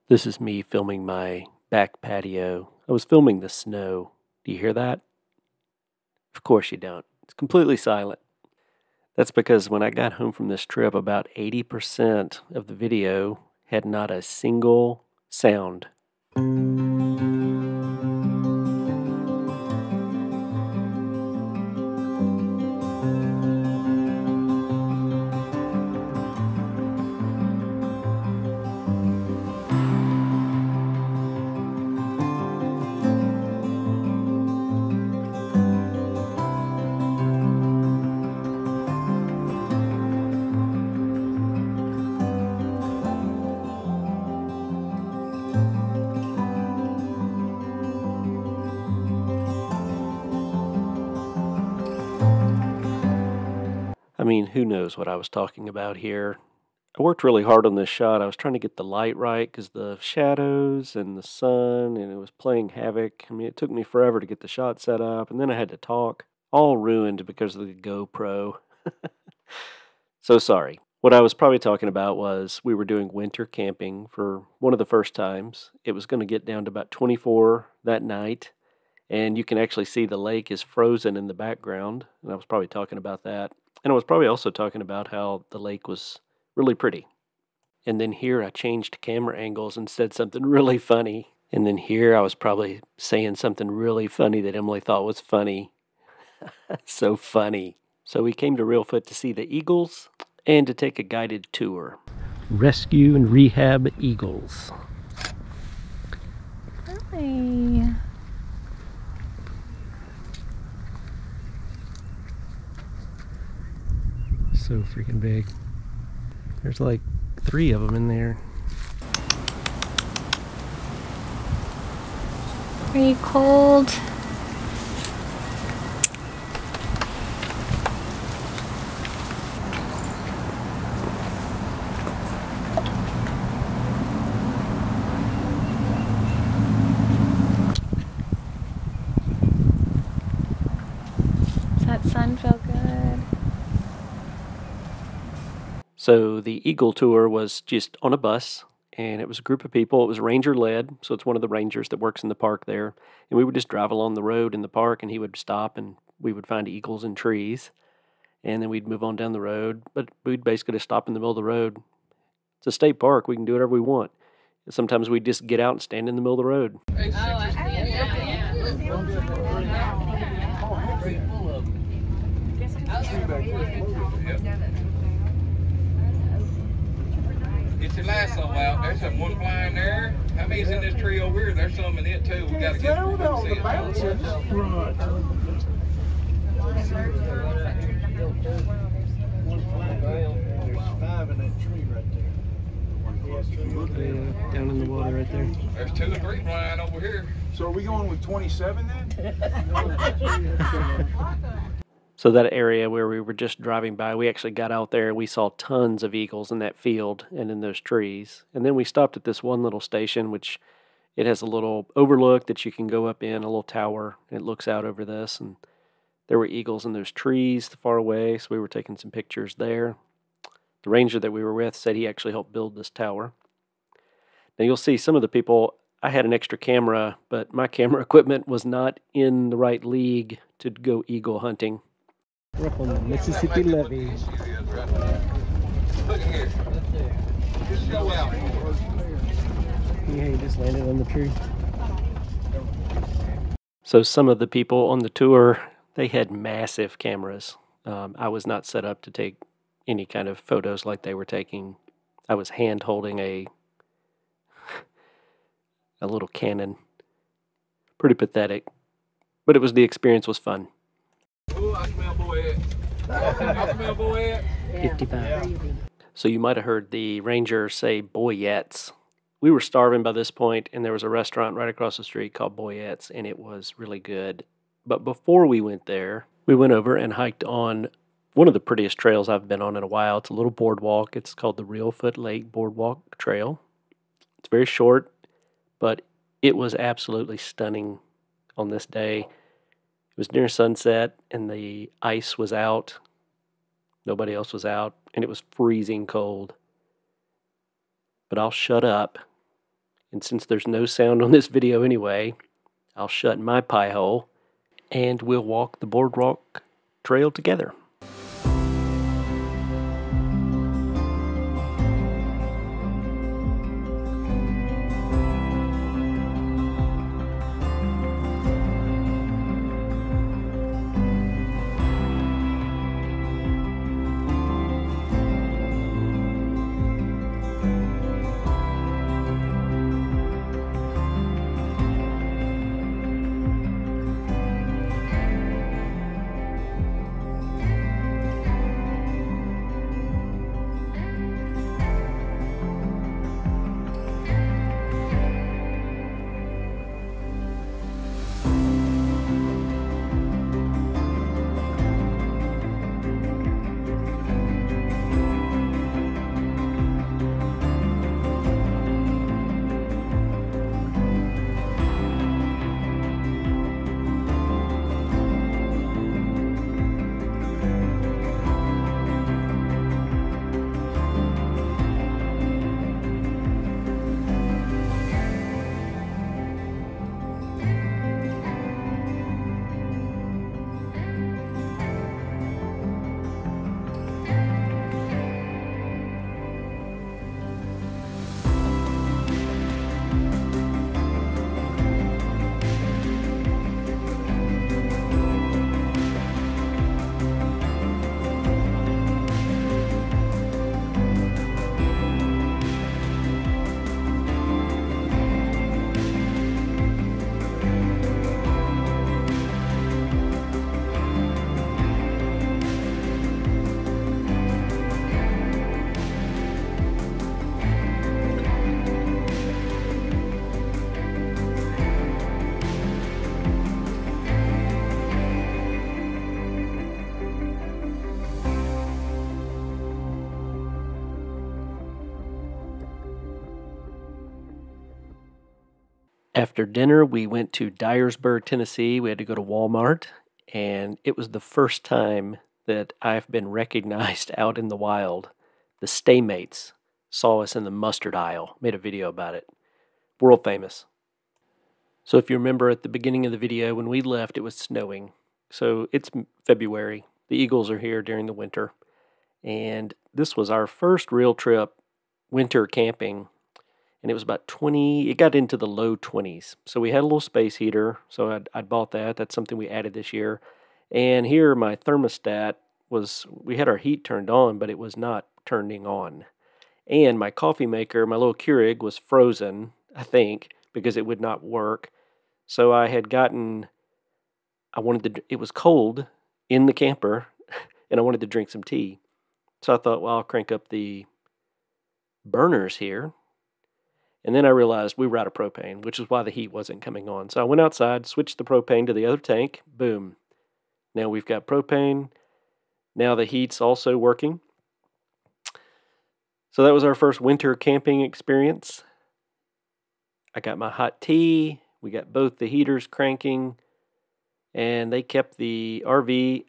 This is me filming my back patio. I was filming the snow. Do you hear that? Of course you don't. It's completely silent. That's because when I got home from this trip, about 80% of the video had not a single sound. I mean, who knows what I was talking about here. I worked really hard on this shot. I was trying to get the light right because the shadows and the sun, and it was playing havoc. I mean, it took me forever to get the shot set up, and then I had to talk. All ruined because of the GoPro. So sorry. What I was probably talking about was we were doing winter camping for one of the first times. It was going to get down to about 24 that night, and you can actually see the lake is frozen in the background, and I was probably talking about that. And I was probably also talking about how the lake was really pretty. And then here I changed camera angles and said something really funny. And then here I was probably saying something really funny that Emily thought was funny. So funny. So we came to Reelfoot to see the eagles and to take a guided tour. Rescue and rehab eagles. Hi. So freaking big. There's like 3 of them in there. Are you cold? Does that sun feel good? So the Eagle tour was just on a bus, and it was a group of people. It was ranger led, so it's one of the rangers that works in the park there. And we would just drive along the road in the park, and he would stop, and we would find eagles in trees. And then we'd move on down the road, but we'd basically just stop in the middle of the road. It's a state park. We can do whatever we want. And sometimes we'd just get out and stand in the middle of the road. Get your lasso out. There's some one flying there. How many's in this tree over here? There's some in it too. We gotta get them to see it. There's 5 in that tree right there. Down in the water right there. There's 2 or 3 flying over here. So are we going with 27 then? So that area where we were just driving by, we actually got out there. We saw tons of eagles in that field and in those trees. And then we stopped at this one little station, which it has a little overlook that you can go up in, a little tower. And it looks out over this. And there were eagles in those trees far away, so we were taking some pictures there. The ranger that we were with said he actually helped build this tower. Now you'll see some of the people, I had an extra camera, but my camera equipment was not in the right league to go eagle hunting. We're up on the Mississippi Levee. Look here. Just go out. Yeah, he just landed on the tree. So some of the people on the tour, they had massive cameras. I was not set up to take any kind of photos like they were taking. I was hand holding a little Canon. Pretty pathetic. But the experience was fun. Oh, I smell boyette. I smell boyette. 55. So you might have heard the ranger say boyettes. We were starving by this point, and there was a restaurant right across the street called Boyette's, and it was really good. But before we went there, we went over and hiked on one of the prettiest trails I've been on in a while. It's a little boardwalk. It's called the Reelfoot Lake Boardwalk Trail. It's very short, but it was absolutely stunning on this day. It was near sunset, and the ice was out. Nobody else was out, and it was freezing cold. But I'll shut up And since there's no sound on this video anyway, I'll shut my pie hole and we'll walk the Boardwalk trail together. After dinner, we went to Dyersburg, Tennessee. We had to go to Walmart, and it was the first time that I've been recognized out in the wild. The Staymates saw us in the mustard aisle, made a video about it. World famous. So if you remember at the beginning of the video, when we left, it was snowing. So it's February. The Eagles are here during the winter. And this was our first real trip, winter camping. And it was about 20, it got into the low 20s. So we had a little space heater, so I'd bought that. That's something we added this year. And here my thermostat was, we had our heat turned on, but it was not turning on. And my coffee maker, my little Keurig, was frozen, I think, because it would not work. So I had gotten, it was cold in the camper, and I wanted to drink some tea. So I thought, well, I'll crank up the burners here. And then I realized we were out of propane, which is why the heat wasn't coming on. So I went outside, switched the propane to the other tank. Boom. Now we've got propane. Now the heat's also working. So that was our first winter camping experience. I got my hot tea. We got both the heaters cranking. And they kept the RV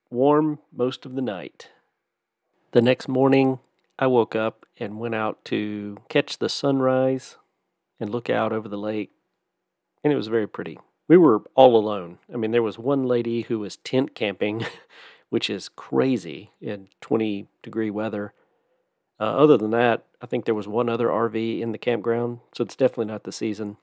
warm most of the night. The next morning, I woke up and went out to catch the sunrise and look out over the lake, and it was very pretty. We were all alone. I mean, there was one lady who was tent camping, which is crazy in 20-degree weather. Other than that, I think there was one other RV in the campground, so it's definitely not the season.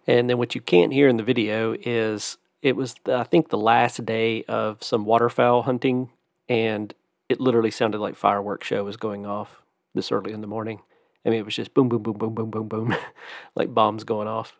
And then what you can't hear in the video is it was, I think, the last day of some waterfowl hunting, and it literally sounded like fireworks show was going off this early in the morning. I mean, it was just boom, boom, boom, boom, boom, boom, boom, like bombs going off.